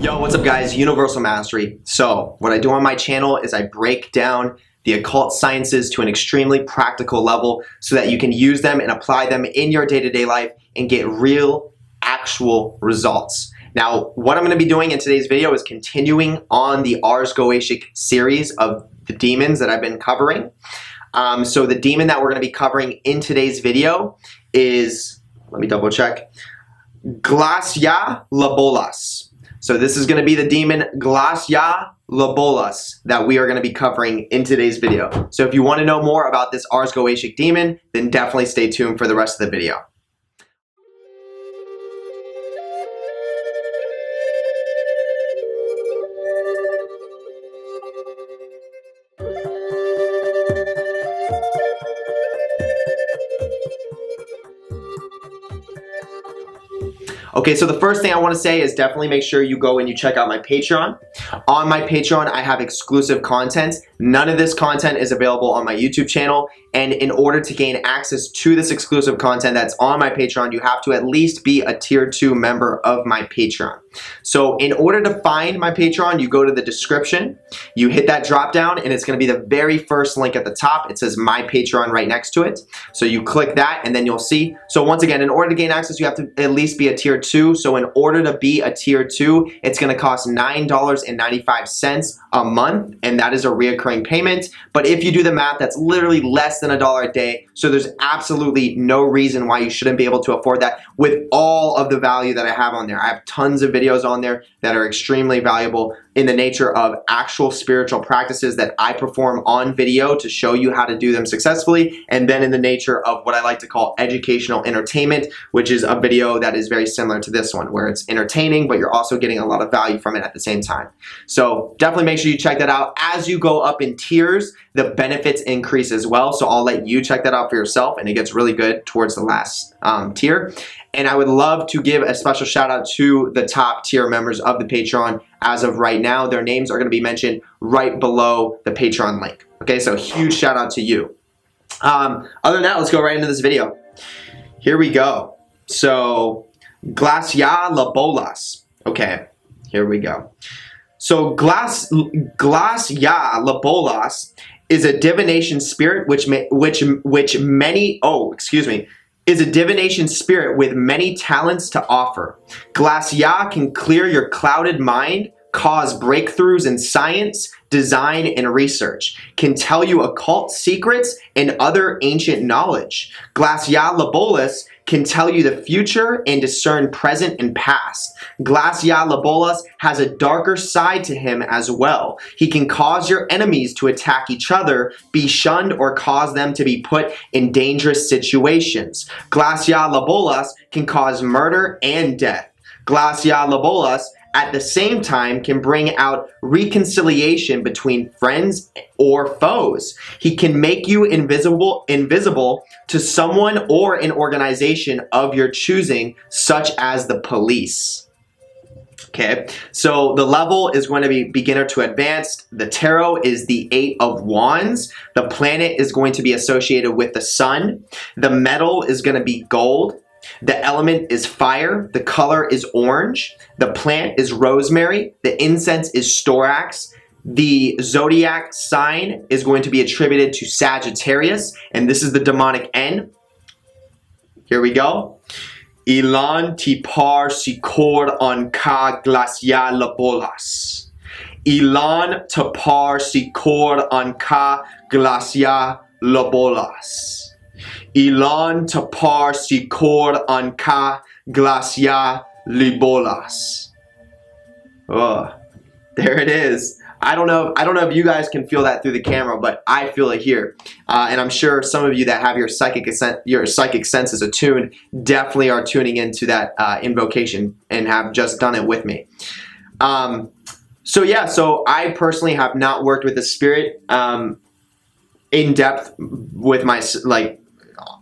Yo, what's up guys? Universal Mastery. So what I do on my channel is I break down the occult sciences to an extremely practical level so that you can use them and apply them in your day-to-day life and get real, actual results. Now, what I'm going to be doing in today's video is continuing on the Ars Goetia series of the demons that I've been covering. So the demon that we're going to be covering in today's video is, let me double check, Glasya Labolas. So this is going to be the demon Glasya Labolas that we are going to be covering in today's video. So if you want to know more about this Ars Goetia demon, then definitely stay tuned for the rest of the video. Okay, so the first thing I want to say is definitely make sure you go and you check out my Patreon. On my Patreon, I have exclusive content. None of this content is available on my YouTube channel. And in order to gain access to this exclusive content that's on my Patreon, you have to at least be a tier 2 member of my Patreon. So in order to find my Patreon, you go to the description, you hit that drop down, and it's going to be the very first link at the top. It says my Patreon right next to it. So you click that and then you'll see. So once again, in order to gain access, you have to at least be a tier 2. So in order to be a tier 2, it's going to cost $9.95 a month, and that is a reoccurring payment. But if you do the math, that's literally less than $1 a day. So there's absolutely no reason why you shouldn't be able to afford that with all of the value that I have on there. I have tons of videos on there that are extremely valuable in the nature of actual spiritual practices that I perform on video to show you how to do them successfully, and then in the nature of what I like to call educational entertainment, which is a video that is very similar to this one, where it's entertaining, but you're also getting a lot of value from it at the same time. So definitely make sure you check that out. As you go up in tiers, the benefits increase as well, so I'll let you check that out for yourself, and it gets really good towards the last tier. And I would love to give a special shout out to the top tier members of the Patreon as of right now. Their names are going to be mentioned right below the Patreon link. Okay, so huge shout out to you. Other than that, let's go right into this video. Here we go. So Glasya Labolas. Okay, here we go. So Glasya Labolas is a divination spirit is a divination spirit with many talents to offer. Glasya can clear your clouded mind, cause breakthroughs in science, design, and research, can tell you occult secrets and other ancient knowledge. Glasya Labolas can tell you the future and discern present and past. Glasya Labolas has a darker side to him as well. He can cause your enemies to attack each other, be shunned, or cause them to be put in dangerous situations. Glasya Labolas can cause murder and death. Glasya Labolas at the same time can bring out reconciliation between friends or foes. He can make you invisible to someone or an organization of your choosing, such as the police. Okay, so the level is going to be beginner to advanced. The tarot is the 8 of Wands. The planet is going to be associated with the sun. The metal is going to be gold. The element is fire. The color is orange. The plant is rosemary. The incense is storax. The zodiac sign is going to be attributed to Sagittarius, and this is the demonic N. Here we go. Ilan tipar sikor on ka Glasya Labolas. Ilan tapar sikor on ka Glasya Labolas. Ilan tapar sikor an ka Glasya Labolas. Oh, there it is. I don't know if you guys can feel that through the camera, but I feel it here. And I'm sure some of you that have your psychic senses attuned definitely are tuning into that invocation and have just done it with me. So yeah, so I personally have not worked with the spirit in depth with my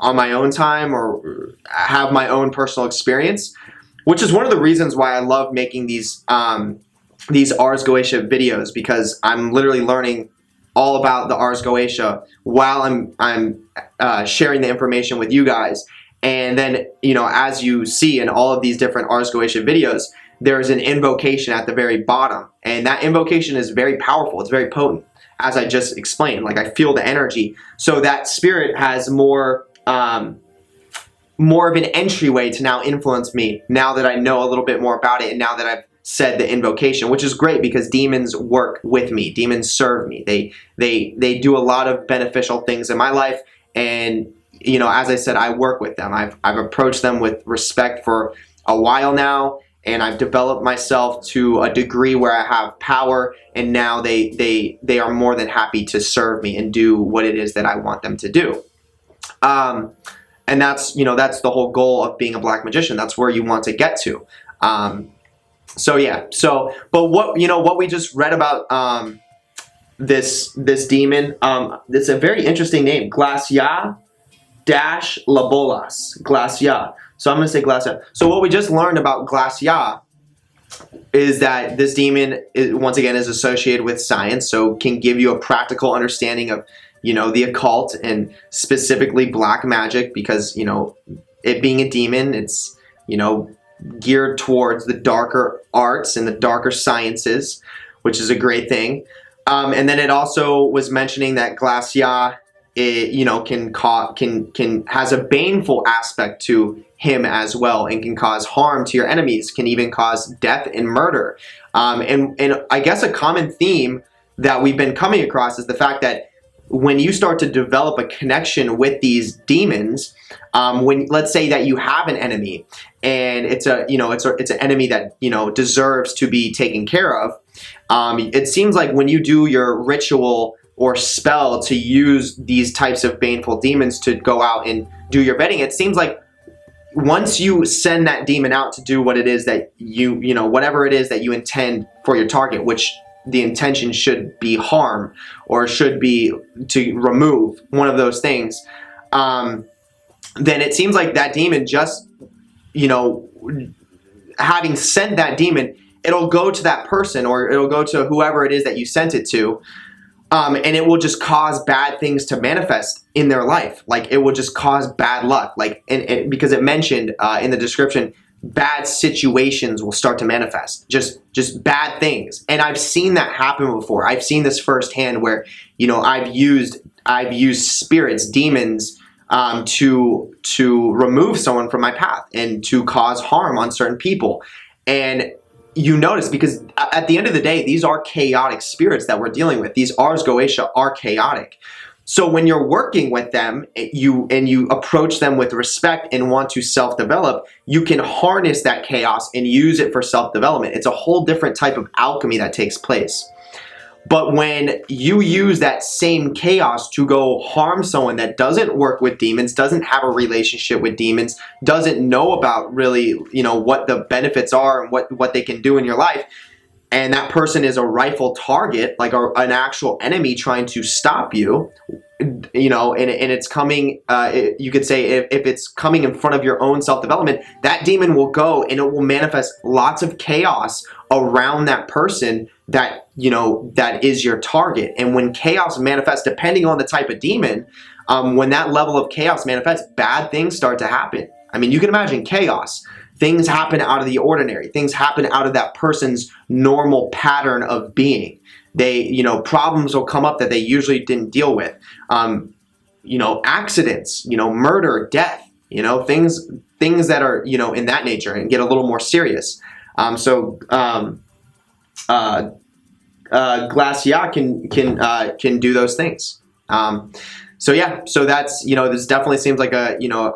on my own time or have my own personal experience, which is one of the reasons why I love making these Ars Goetia videos, because I'm literally learning all about the Ars Goetia while I'm sharing the information with you guys. And then, you know, as you see in all of these different Ars Goetia videos, there's an invocation at the very bottom. And that invocation is very powerful. It's very potent, as I just explained. Like, I feel the energy. So that spirit has more of an entryway to now influence me, now that I know a little bit more about it, and now that I've said the invocation, which is great because demons work with me. Demons serve me. They do a lot of beneficial things in my life. And, you know, as I said, I work with them. I've approached them with respect for a while now, and I've developed myself to a degree where I have power, and now they are more than happy to serve me and do what it is that I want them to do. And that's, you know, that's the whole goal of being a black magician. That's where you want to get to. So yeah, but what, you know, what we just read about this demon, it's a very interesting name, Glasya Labolas, Glasya. So I'm going to say Glasya. So what we just learned about Glasya is that this demon once again is associated with science, so can give you a practical understanding of, you know, the occult, and specifically black magic, because, you know, it being a demon, it's, you know, geared towards the darker arts and the darker sciences, which is a great thing. And then it also was mentioning that Glasya, you know, has a baneful aspect to him as well, and can cause harm to your enemies, can even cause death and murder. And I guess a common theme that we've been coming across is the fact that when you start to develop a connection with these demons, when, let's say that you have an enemy, and it's an enemy that, you know, deserves to be taken care of, it seems like when you do your ritual or spell to use these types of baneful demons to go out and do your bidding, it seems like once you send that demon out to do what it is that you know, whatever it is that you intend for your target, which the intention should be harm, or should be to remove one of those things, then it seems like that demon, just, you know, having sent that demon, it'll go to that person, or it'll go to whoever it is that you sent it to, and it will just cause bad things to manifest in their life. Like, it will just cause bad luck. Like, and because it mentioned in the description, bad situations will start to manifest, just bad things. And I've seen that happen before. I've seen this firsthand, where, you know, I've used spirits, demons, to remove someone from my path and to cause harm on certain people. And you notice, because at the end of the day, these are chaotic spirits that we're dealing with. These Ars Goetia are chaotic. So when you're working with them, you approach them with respect and want to self-develop, you can harness that chaos and use it for self-development. It's a whole different type of alchemy that takes place. But when you use that same chaos to go harm someone that doesn't work with demons, doesn't have a relationship with demons, doesn't know about really, you know, what the benefits are and what they can do in your life, and that person is a rightful target, like an actual enemy trying to stop you, you know, and it's coming, you could say, if it's coming in front of your own self-development, that demon will go and it will manifest lots of chaos around that person that, you know, that is your target. And when chaos manifests, depending on the type of demon, when that level of chaos manifests, bad things start to happen. I mean, you can imagine chaos. Things happen out of the ordinary. Things happen out of that person's normal pattern of being. They, you know, problems will come up that they usually didn't deal with. You know, accidents, you know, murder, death, you know, things that are, you know, in that nature, and get a little more serious. Glasya can do those things. So yeah, so that's, you know, this definitely seems like a, you know,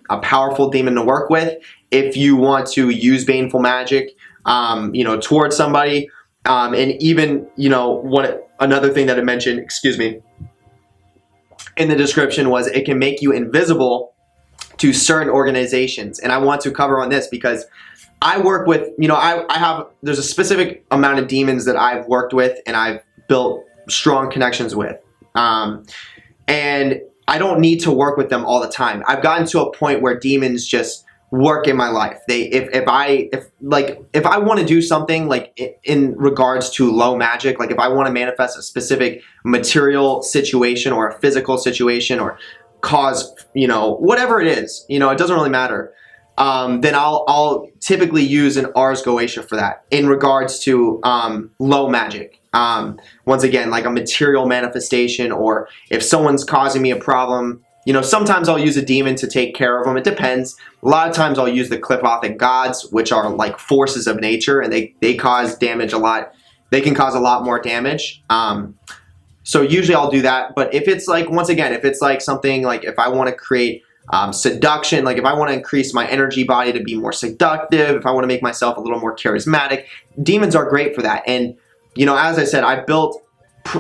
a powerful demon to work with if you want to use baneful magic, you know, towards somebody. And even, you know, another thing that I mentioned, excuse me, in the description was it can make you invisible to certain organizations. And I want to cover on this because I work with, you know, there's a specific amount of demons that I've worked with and I've built strong connections with. And I don't need to work with them all the time. I've gotten to a point where demons just work in my life. If I want to do something like in regards to low magic, like if I want to manifest a specific material situation or a physical situation or cause, you know, whatever it is, you know, it doesn't really matter. then I'll typically use an Ars Goetia for that in regards to low magic. Once again, like a material manifestation, or if someone's causing me a problem, you know, sometimes I'll use a demon to take care of them. It depends. A lot of times I'll use the Qliphothic gods, which are like forces of nature, and they cause damage a lot. They can cause a lot more damage. So usually I'll do that. But if it's like, once again, if it's like something like if I want to create seduction, like if I want to increase my energy body to be more seductive, if I want to make myself a little more charismatic, demons are great for that. And, you know, as I said, I built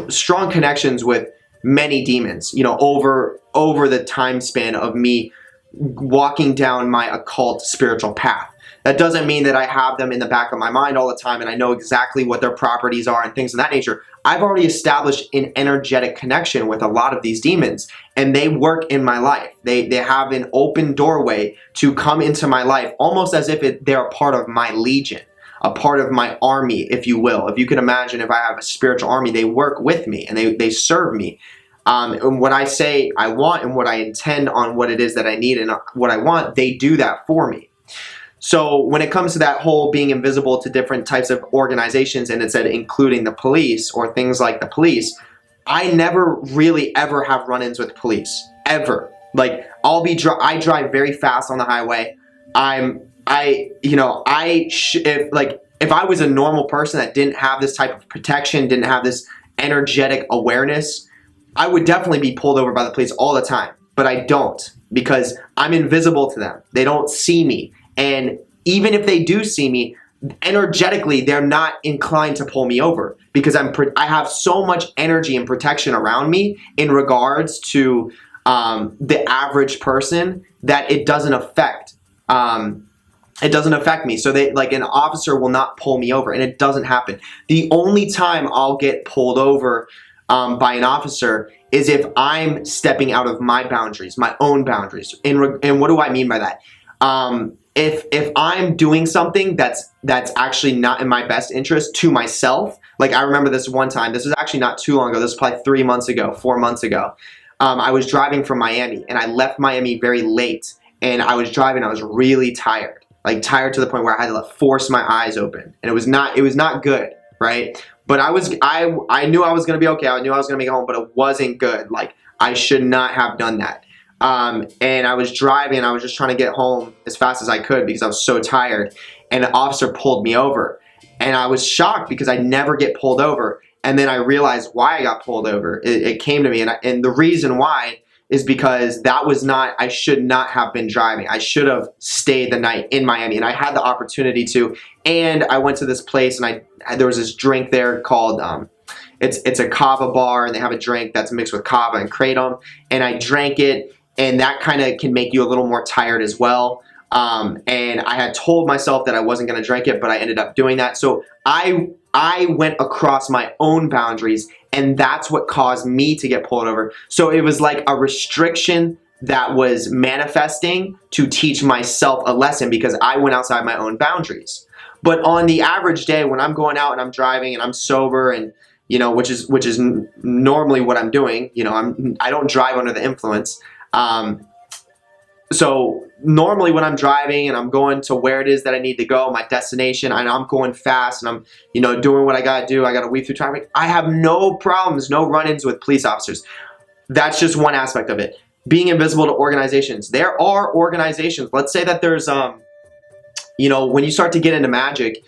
strong connections with many demons, you know, over the time span of me walking down my occult spiritual path. That doesn't mean that I have them in the back of my mind all the time and I know exactly what their properties are and things of that nature. I've already established an energetic connection with a lot of these demons, and they work in my life. They have an open doorway to come into my life, almost as if they're a part of my legion, a part of my army, if you will. If you can imagine, if I have a spiritual army, they work with me and they serve me. And what I say I want and what I intend on what it is that I need and what I want, they do that for me. So when it comes to that whole being invisible to different types of organizations, and it said including the police or things like the police, I never really ever have run-ins with police, ever. Like I drive very fast on the highway. If I was a normal person that didn't have this type of protection, didn't have this energetic awareness, I would definitely be pulled over by the police all the time. But I don't, because I'm invisible to them. They don't see me. And even if they do see me, energetically, they're not inclined to pull me over, because I have so much energy and protection around me in regards to the average person that it doesn't affect. It doesn't affect me. So like an officer will not pull me over, and it doesn't happen. The only time I'll get pulled over by an officer is if I'm stepping out of my boundaries, my own boundaries. And what do I mean by that? If I'm doing something that's actually not in my best interest to myself, like I remember this one time, this was actually not too long ago, this was probably 3 months ago, 4 months ago. I was driving from Miami, and I left Miami very late, and I was driving, I was really tired, like tired to the point where I had to force my eyes open, and it was not good, right? But I knew I was going to be okay, I knew I was going to make it home, but it wasn't good. Like, I should not have done that. And I was driving, and I was just trying to get home as fast as I could because I was so tired, and an officer pulled me over, and I was shocked because I never get pulled over. And then I realized why I got pulled over. It came to me, and the reason why is because I should not have been driving. I should have stayed the night in Miami, and I had the opportunity to. And I went to this place, and there was this drink there called it's a kava bar, and they have a drink that's mixed with kava and kratom, and I drank it. And that kind of can make you a little more tired as well. And I had told myself that I wasn't going to drink it, but I ended up doing that. So I went across my own boundaries, and that's what caused me to get pulled over. So it was like a restriction that was manifesting to teach myself a lesson, because I went outside my own boundaries. But on the average day, when I'm going out and I'm driving and I'm sober, and you know, which is normally what I'm doing, you know, I don't drive under the influence. So normally when I'm driving and I'm going to where it is that I need to go, my destination, and I'm going fast, and I'm, you know, doing what I gotta do, I gotta weave through traffic, I have no problems, no run-ins with police officers. That's just one aspect of it. Being invisible to organizations. There are organizations, let's say that there's, you know, when you start to get into magic,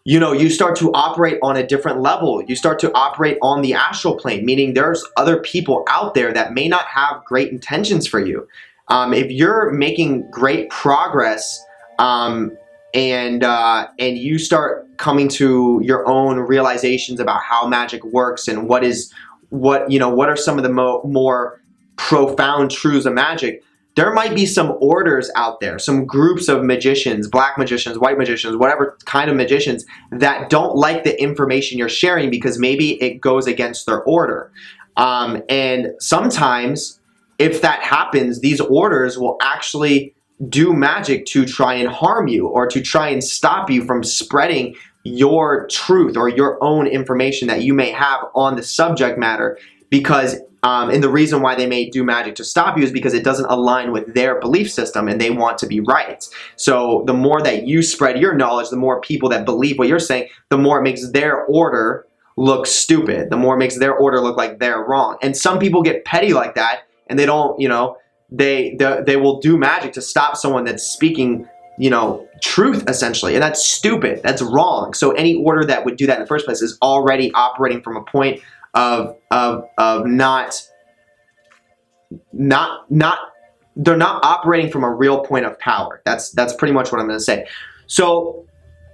you know, you start to operate on a different level. You start to operate on the astral plane, meaning there's other people out there that may not have great intentions for you. If you're making great progress, and you start coming to your own realizations about how magic works and what are some of the more profound truths of magic, there might be some orders out there, some groups of magicians, black magicians, white magicians, whatever kind of magicians, that don't like the information you're sharing because maybe it goes against their order. And sometimes, if that happens, these orders will actually do magic to try and harm you, or to try and stop you from spreading your truth or your own information that you may have on the subject matter, because And the reason why they may do magic to stop you is because it doesn't align with their belief system and they want to be right. So the more that you spread your knowledge, the more people that believe what you're saying, the more it makes their order look stupid. The more it makes their order look like they're wrong. And some people get petty like that, and they don't, you know, they will do magic to stop someone that's speaking, you know, truth essentially. And that's stupid. That's wrong. So any order that would do that in the first place is already operating from a point of not they're not operating from a real point of power. That's pretty much what I'm going to say. So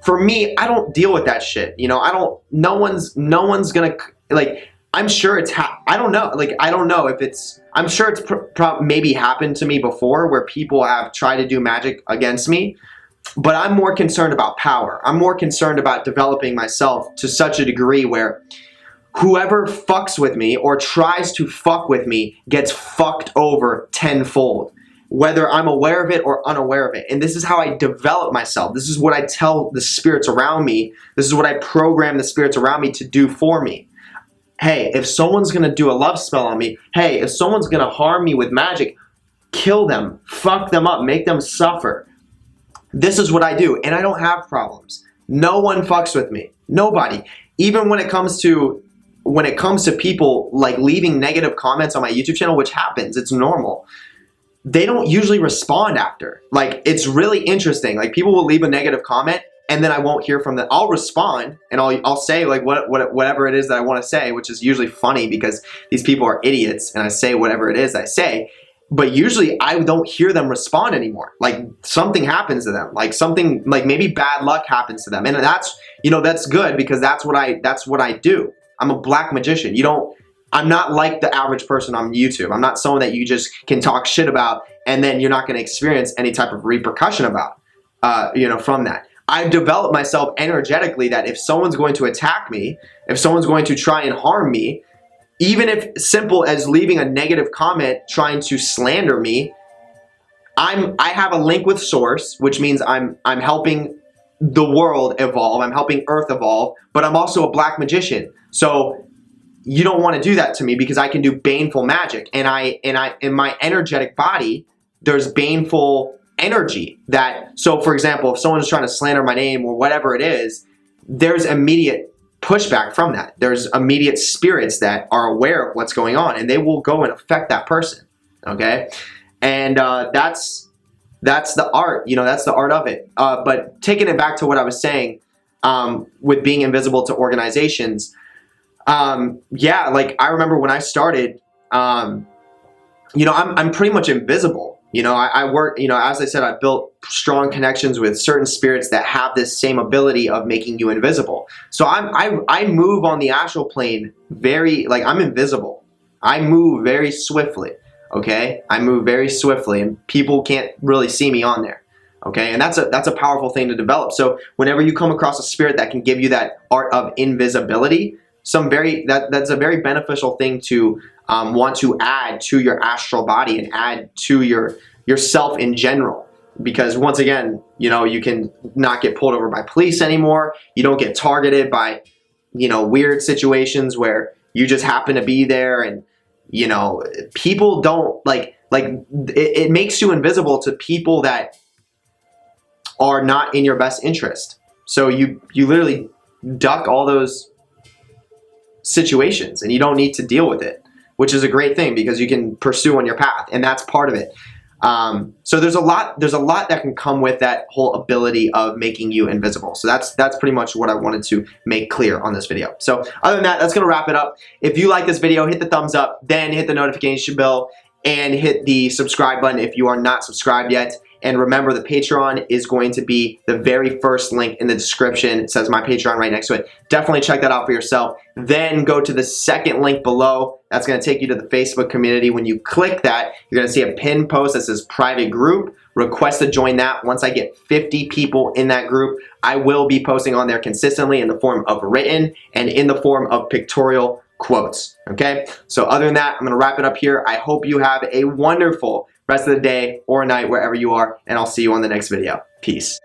for me, I don't deal with that shit. You know, no one's going to, like, I'm sure it's, I don't know. Like, I don't know if it's, I'm sure it's maybe happened to me before where people have tried to do magic against me, but I'm more concerned about power. I'm more concerned about developing myself to such a degree where whoever fucks with me or tries to fuck with me gets fucked over tenfold, whether I'm aware of it or unaware of it. And this is how I develop myself. This is what I tell the spirits around me. This is what I program the spirits around me to do for me. Hey, if someone's going to do a love spell on me, hey, if someone's going to harm me with magic, kill them, fuck them up, make them suffer. This is what I do, and I don't have problems. No one fucks with me. Nobody. Even when it comes to people like leaving negative comments on my YouTube channel, which happens, it's normal. They don't usually respond after. Like, it's really interesting. Like, people will leave a negative comment and then I won't hear from them. I'll respond and I'll say like whatever it is that I want to say, which is usually funny because these people are idiots and I say whatever it is I say. But usually I don't hear them respond anymore. Like, something happens to them. Like, something, like maybe bad luck happens to them. And that's, you know, that's good because that's what I do. I'm a black magician. I'm not like the average person on YouTube. I'm not someone that you just can talk shit about and then you're not going to experience any type of repercussion about, you know, from that. I've developed myself energetically that if someone's going to attack me, if someone's going to try and harm me, even if simple as leaving a negative comment trying to slander me, I have a link with source, which means I'm helping the world evolve. I'm helping Earth evolve, but I'm also a black magician. So you don't want to do that to me because I can do baneful magic, and in my energetic body, there's baneful energy that, so for example, if someone's trying to slander my name or whatever it is, there's immediate pushback from that. There's immediate spirits that are aware of what's going on and they will go and affect that person. Okay. And that's the art, you know, that's the art of it. But taking it back to what I was saying, with being invisible to organizations, yeah, like I remember when I started, you know, I'm pretty much invisible. You know, I work, you know, as I said, I built strong connections with certain spirits that have this same ability of making you invisible. So I move on the astral plane very, like, I'm invisible. I move very swiftly, okay? I move very swiftly and people can't really see me on there, okay? And that's a powerful thing to develop. So whenever you come across a spirit that can give you that art of invisibility, that's a very beneficial thing to want to add to your astral body and add to yourself in general. Because once again, you know, you can not get pulled over by police anymore. You don't get targeted by, you know, weird situations where you just happen to be there, and, you know, people don't it makes you invisible to people that are not in your best interest. So you literally duck all those situations and you don't need to deal with it, which is a great thing because you can pursue on your path, and that's part of it. So there's a lot that can come with that whole ability of making you invisible. So that's pretty much what I wanted to make clear on this video. So other than that, that's gonna wrap it up. If you like this video, hit the thumbs up, then hit the notification bell and hit the subscribe button if you are not subscribed yet. And remember, the Patreon is going to be the very first link in the description. It says my Patreon right next to it. Definitely check that out for yourself. Then go to the second link below. That's going to take you to the Facebook community. When you click that, you're going to see a pinned post that says private group. Request to join that. Once I get 50 people in that group, I will be posting on there consistently in the form of written and in the form of pictorial quotes. Okay? So other than that, I'm going to wrap it up here. I hope you have a wonderful rest of the day or night wherever you are, and I'll see you on the next video. Peace.